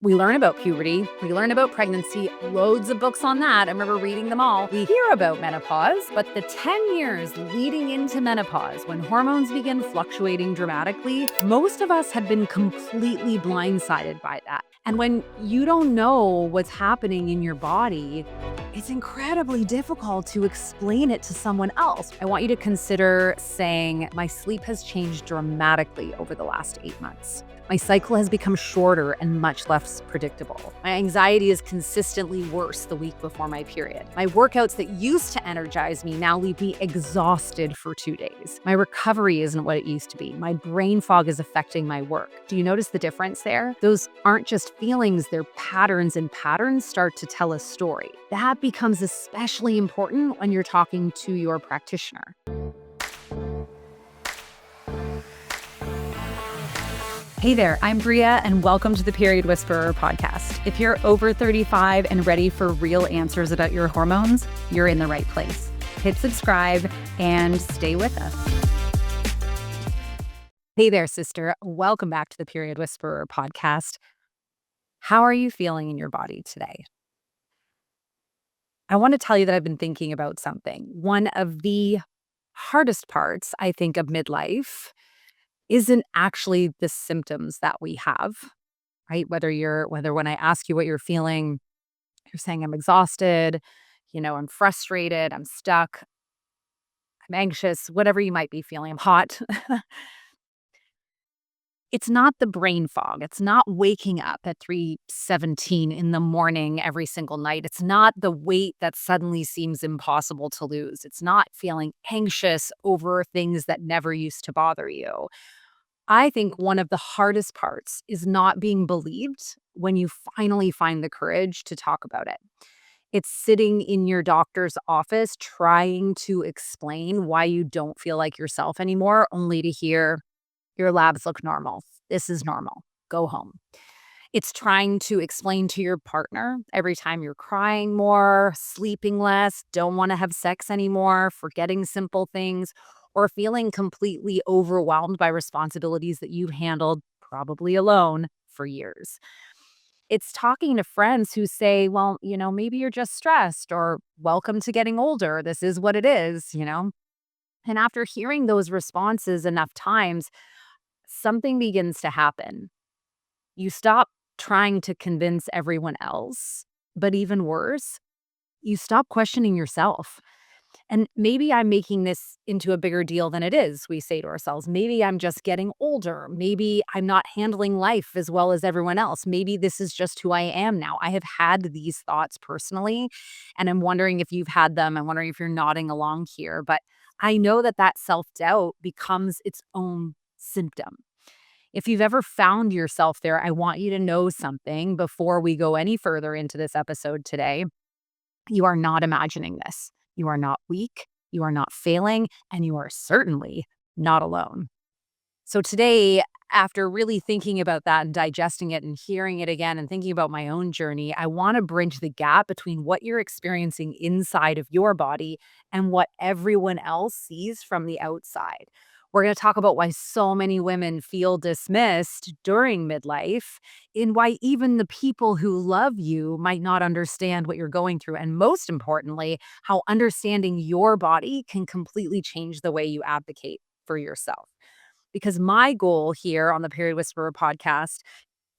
We learn about puberty, we learn about pregnancy, loads of books on that. I remember reading them all. We hear about menopause, but the 10 years leading into menopause, when hormones begin fluctuating dramatically, most of us had been completely blindsided by that. And when you don't know what's happening in your body, it's incredibly difficult to explain it to someone else. I want you to consider saying, my sleep has changed dramatically over the last 8 months. My cycle has become shorter and much less predictable. My anxiety is consistently worse the week before my period. My workouts that used to energize me now leave me exhausted for 2 days. My recovery isn't what it used to be. My brain fog is affecting my work. Do you notice the difference there? Those aren't just feelings, they're patterns, and patterns start to tell a story. That becomes especially important when you're talking to your practitioner. Hey there, I'm Bria, and welcome to the Period Whisperer podcast. If you're over 35 and ready for real answers about your hormones, you're in the right place. Hit subscribe and stay with us. Hey there, sister. Welcome back to the Period Whisperer podcast. How are you feeling in your body today? I want to tell you that I've been thinking about something. One of the hardest parts, I think, of midlife isn't actually the symptoms that we have, right? Whether when I ask you what you're feeling, you're saying I'm exhausted, I'm frustrated, I'm stuck, I'm anxious, whatever you might be feeling, I'm hot. It's not the brain fog. It's not waking up at 3:17 in the morning every single night. It's not the weight that suddenly seems impossible to lose. It's not feeling anxious over things that never used to bother you. I think one of the hardest parts is not being believed when you finally find the courage to talk about it. It's sitting in your doctor's office trying to explain why you don't feel like yourself anymore, only to hear your labs look normal. This is normal. Go home. It's trying to explain to your partner every time you're crying more, sleeping less, don't want to have sex anymore, forgetting simple things, or feeling completely overwhelmed by responsibilities that you've handled, probably alone, for years. It's talking to friends who say, well, maybe you're just stressed, or welcome to getting older. This is what it is. And after hearing those responses enough times, something begins to happen. You stop trying to convince everyone else, but even worse, you stop questioning yourself. And maybe I'm making this into a bigger deal than it is, we say to ourselves. Maybe I'm just getting older. Maybe I'm not handling life as well as everyone else. Maybe this is just who I am now. I have had these thoughts personally, and I'm wondering if you've had them. I'm wondering if you're nodding along here. But I know that self-doubt becomes its own symptom. If you've ever found yourself there, I want you to know something before we go any further into this episode today. You are not imagining this. You are not weak. You are not failing. And you are certainly not alone. So today, after really thinking about that and digesting it and hearing it again and thinking about my own journey, I want to bridge the gap between what you're experiencing inside of your body and what everyone else sees from the outside. We're going to talk about why so many women feel dismissed during midlife, and why even the people who love you might not understand what you're going through. And most importantly, how understanding your body can completely change the way you advocate for yourself. Because my goal here on the Period Whisperer podcast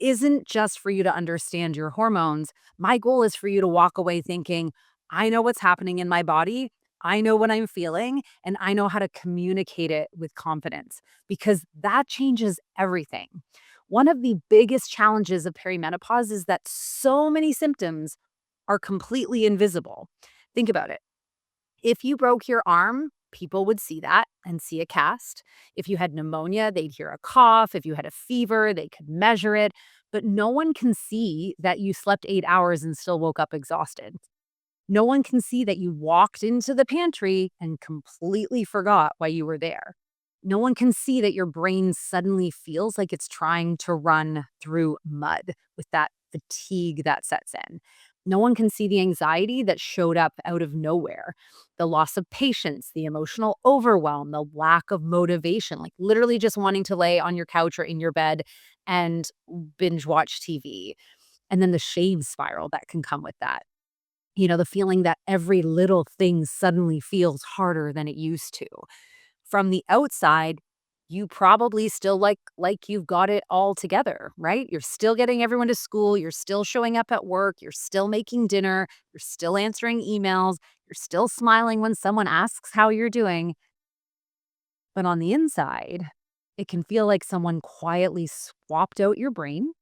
isn't just for you to understand your hormones. My goal is for you to walk away thinking, I know what's happening in my body. I know what I'm feeling, and I know how to communicate it with confidence, because that changes everything. One of the biggest challenges of perimenopause is that so many symptoms are completely invisible. Think about it. If you broke your arm, people would see that and see a cast. If you had pneumonia, they'd hear a cough. If you had a fever, they could measure it. But no one can see that you slept 8 hours and still woke up exhausted. No one can see that you walked into the pantry and completely forgot why you were there. No one can see that your brain suddenly feels like it's trying to run through mud with that fatigue that sets in. No one can see the anxiety that showed up out of nowhere, the loss of patience, the emotional overwhelm, the lack of motivation, like literally just wanting to lay on your couch or in your bed and binge watch TV. And then the shame spiral that can come with that. The feeling that every little thing suddenly feels harder than it used to. From the outside, you probably still like you've got it all together, right? You're still getting everyone to school, you're still showing up at work, you're still making dinner, you're still answering emails, you're still smiling when someone asks how you're doing. But on the inside, it can feel like someone quietly swapped out your brain,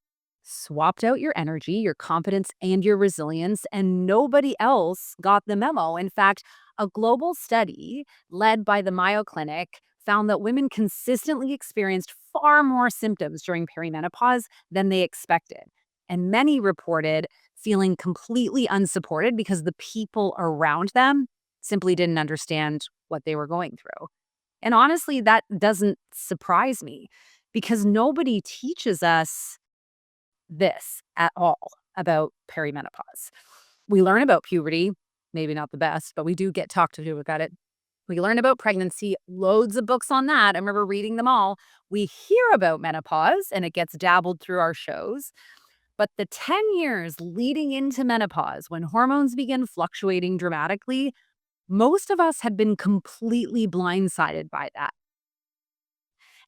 swapped out your energy, your confidence, and your resilience, and nobody else got the memo. In fact, a global study led by the Mayo Clinic found that women consistently experienced far more symptoms during perimenopause than they expected. And many reported feeling completely unsupported because the people around them simply didn't understand what they were going through. And honestly, that doesn't surprise me because nobody teaches us this at all about perimenopause. We learn about puberty, maybe not the best, but we do get talked to about it. We learn about pregnancy, loads of books on that. I remember reading them all. We hear about menopause and it gets dabbled through our shows. But the 10 years leading into menopause, when hormones begin fluctuating dramatically, most of us have been completely blindsided by that.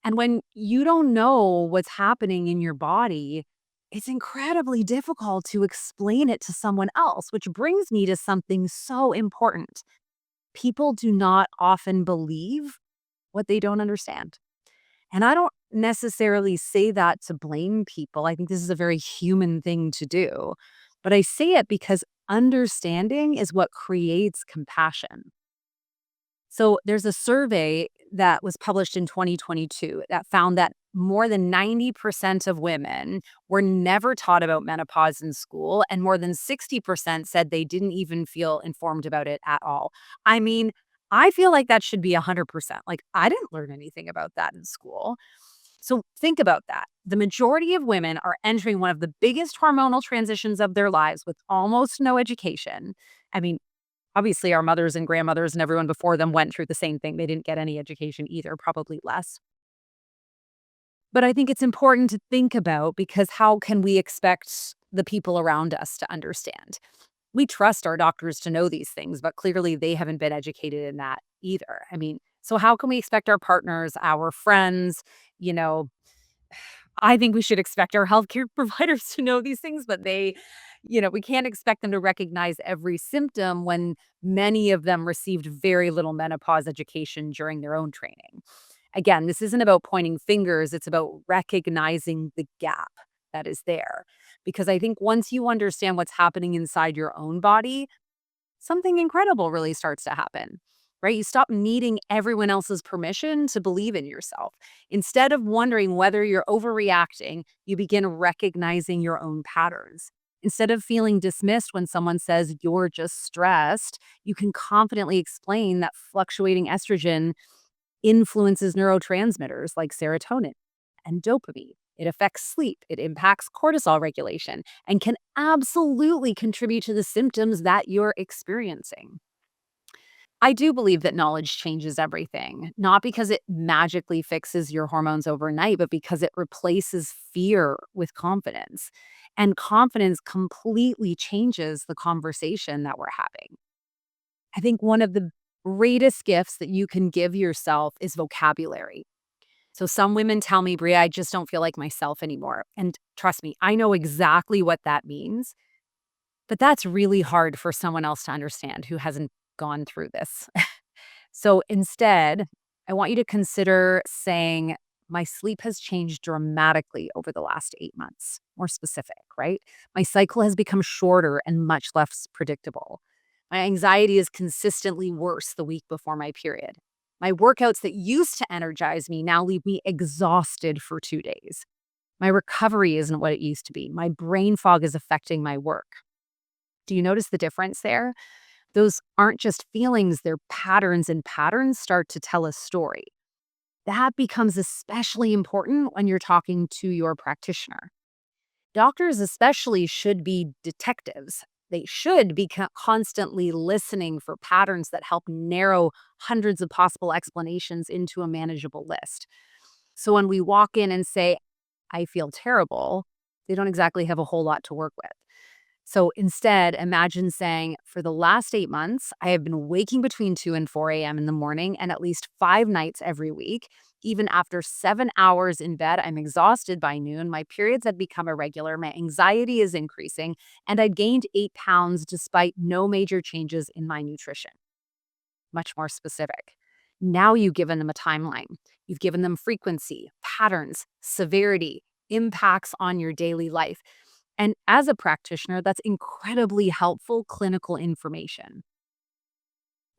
And when you don't know what's happening in your body, it's incredibly difficult to explain it to someone else, which brings me to something so important. People do not often believe what they don't understand. And I don't necessarily say that to blame people. I think this is a very human thing to do. But I say it because understanding is what creates compassion. So there's a survey that was published in 2022 that found that more than 90% of women were never taught about menopause in school, and more than 60% said they didn't even feel informed about it at all. I mean, I feel like that should be 100%. Like, I didn't learn anything about that in school. So think about that. The majority of women are entering one of the biggest hormonal transitions of their lives with almost no education. I mean, obviously, our mothers and grandmothers and everyone before them went through the same thing. They didn't get any education either, probably less. But I think it's important to think about because how can we expect the people around us to understand? We trust our doctors to know these things, but clearly they haven't been educated in that either. I mean, so how can we expect our partners, our friends, you know, I think we should expect our healthcare providers to know these things, but we can't expect them to recognize every symptom when many of them received very little menopause education during their own training. Again, this isn't about pointing fingers, it's about recognizing the gap that is there. Because I think once you understand what's happening inside your own body, something incredible really starts to happen, right? You stop needing everyone else's permission to believe in yourself. Instead of wondering whether you're overreacting, you begin recognizing your own patterns. Instead of feeling dismissed when someone says you're just stressed, you can confidently explain that fluctuating estrogen influences neurotransmitters like serotonin and dopamine. It affects sleep, it impacts cortisol regulation, and can absolutely contribute to the symptoms that you're experiencing. I do believe that knowledge changes everything, not because it magically fixes your hormones overnight, but because it replaces fear with confidence. And confidence completely changes the conversation that we're having. I think one of the greatest gifts that you can give yourself is vocabulary. So some women tell me, Bria, I just don't feel like myself anymore. And trust me, I know exactly what that means, but that's really hard for someone else to understand who hasn't gone through this. So instead, I want you to consider saying, my sleep has changed dramatically over the last 8 months, more specific, right? My cycle has become shorter and much less predictable. My anxiety is consistently worse the week before my period. My workouts that used to energize me now leave me exhausted for 2 days. My recovery isn't what it used to be. My brain fog is affecting my work. Do you notice the difference there? Those aren't just feelings, they're patterns, and patterns start to tell a story. That becomes especially important when you're talking to your practitioner. Doctors, especially, should be detectives. They should be constantly listening for patterns that help narrow hundreds of possible explanations into a manageable list. So when we walk in and say, I feel terrible, They don't exactly have a whole lot to work with. So instead, imagine saying, for the last 8 months, I have been waking between 2 and 4 a.m. in the morning and at least 5 nights every week. Even after 7 hours in bed, I'm exhausted by noon. My periods had become irregular. My anxiety is increasing. And I'd gained 8 pounds despite no major changes in my nutrition. Much more specific. Now you've given them a timeline. You've given them frequency, patterns, severity, impacts on your daily life. And as a practitioner, that's incredibly helpful clinical information.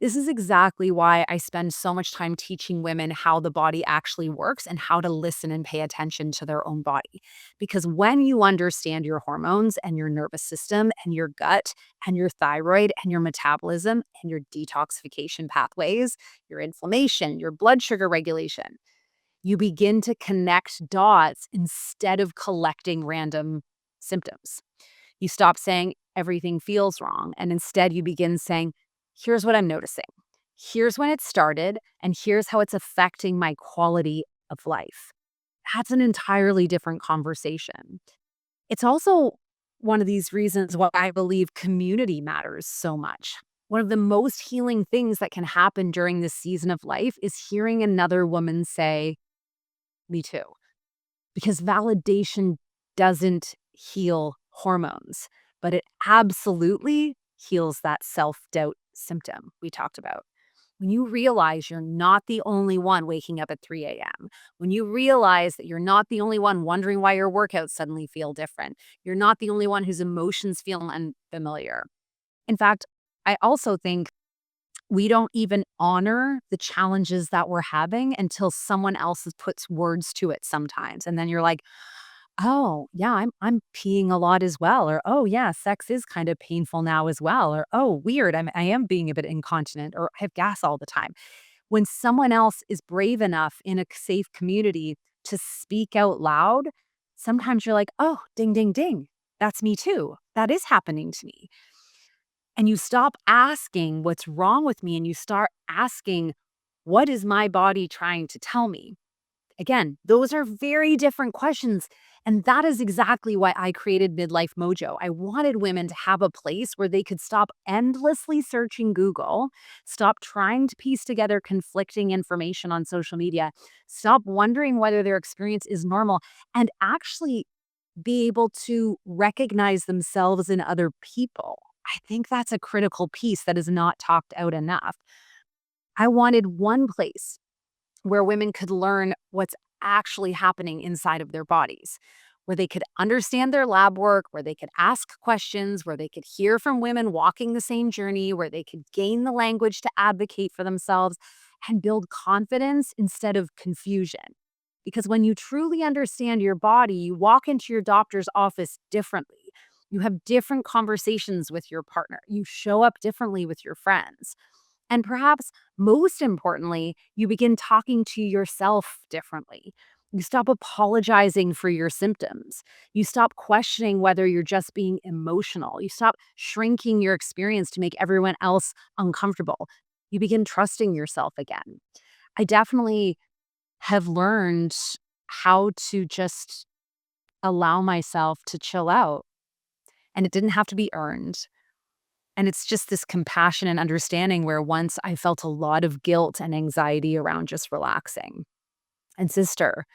This is exactly why I spend so much time teaching women how the body actually works and how to listen and pay attention to their own body. Because when you understand your hormones and your nervous system and your gut and your thyroid and your metabolism and your detoxification pathways, your inflammation, your blood sugar regulation, you begin to connect dots instead of collecting random symptoms. You stop saying everything feels wrong, and instead you begin saying, here's what I'm noticing. Here's when it started, and here's how it's affecting my quality of life. That's an entirely different conversation. It's also one of these reasons why I believe community matters so much. One of the most healing things that can happen during this season of life is hearing another woman say, me too. Because validation doesn't heal hormones, but it absolutely heals that self doubt symptom we talked about. When you realize you're not the only one waking up at 3 a.m., when you realize that you're not the only one wondering why your workouts suddenly feel different, you're not the only one whose emotions feel unfamiliar. In fact, I also think we don't even honor the challenges that we're having until someone else puts words to it sometimes. And then you're like, oh, yeah, I'm peeing a lot as well. Or, oh, yeah, sex is kind of painful now as well. Or, oh, weird, I am being a bit incontinent or I have gas all the time. When someone else is brave enough in a safe community to speak out loud, sometimes you're like, oh, ding, ding, ding. That's me too. That is happening to me. And you stop asking what's wrong with me and you start asking, what is my body trying to tell me? Again, those are very different questions. And that is exactly why I created Midlife Mojo. I wanted women to have a place where they could stop endlessly searching Google, stop trying to piece together conflicting information on social media, stop wondering whether their experience is normal, and actually be able to recognize themselves in other people. I think that's a critical piece that is not talked out enough. I wanted one place where women could learn what's actually happening inside of their bodies, where they could understand their lab work, where they could ask questions, where they could hear from women walking the same journey, where they could gain the language to advocate for themselves and build confidence instead of confusion. Because when you truly understand your body, you walk into your doctor's office differently. You have different conversations with your partner. You show up differently with your friends. And perhaps most importantly, you begin talking to yourself differently. You stop apologizing for your symptoms. You stop questioning whether you're just being emotional. You stop shrinking your experience to make everyone else uncomfortable. You begin trusting yourself again. I definitely have learned how to just allow myself to chill out, and it didn't have to be earned. And it's just this compassion and understanding where once I felt a lot of guilt and anxiety around just relaxing. And sister,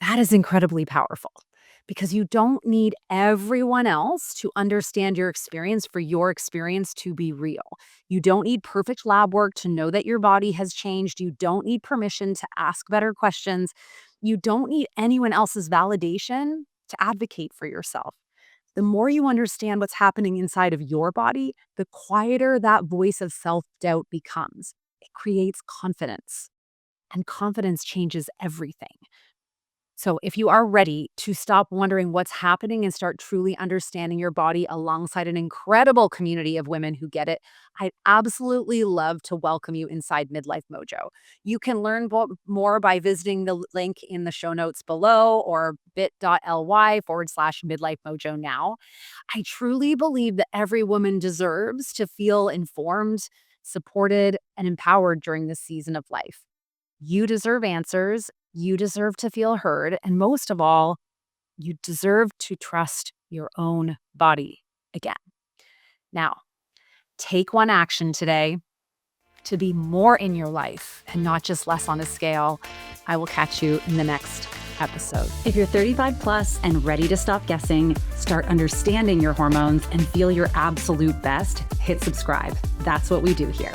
that is incredibly powerful because you don't need everyone else to understand your experience for your experience to be real. You don't need perfect lab work to know that your body has changed. You don't need permission to ask better questions. You don't need anyone else's validation to advocate for yourself. The more you understand what's happening inside of your body, the quieter that voice of self doubt becomes. It creates confidence, and confidence changes everything. So, if you are ready to stop wondering what's happening and start truly understanding your body alongside an incredible community of women who get it, I'd absolutely love to welcome you inside Midlife Mojo. You can learn more by visiting the link in the show notes below or bit.ly/, midlife mojo now. I truly believe that every woman deserves to feel informed, supported, and empowered during this season of life. You deserve answers. You deserve to feel heard. And most of all, You deserve to trust your own body again. Now, take one action today to be more in your life and not just less on a scale. I will catch you in the next episode. If you're 35 plus and ready to stop guessing, start understanding your hormones, and feel your absolute best, hit subscribe. That's what we do here.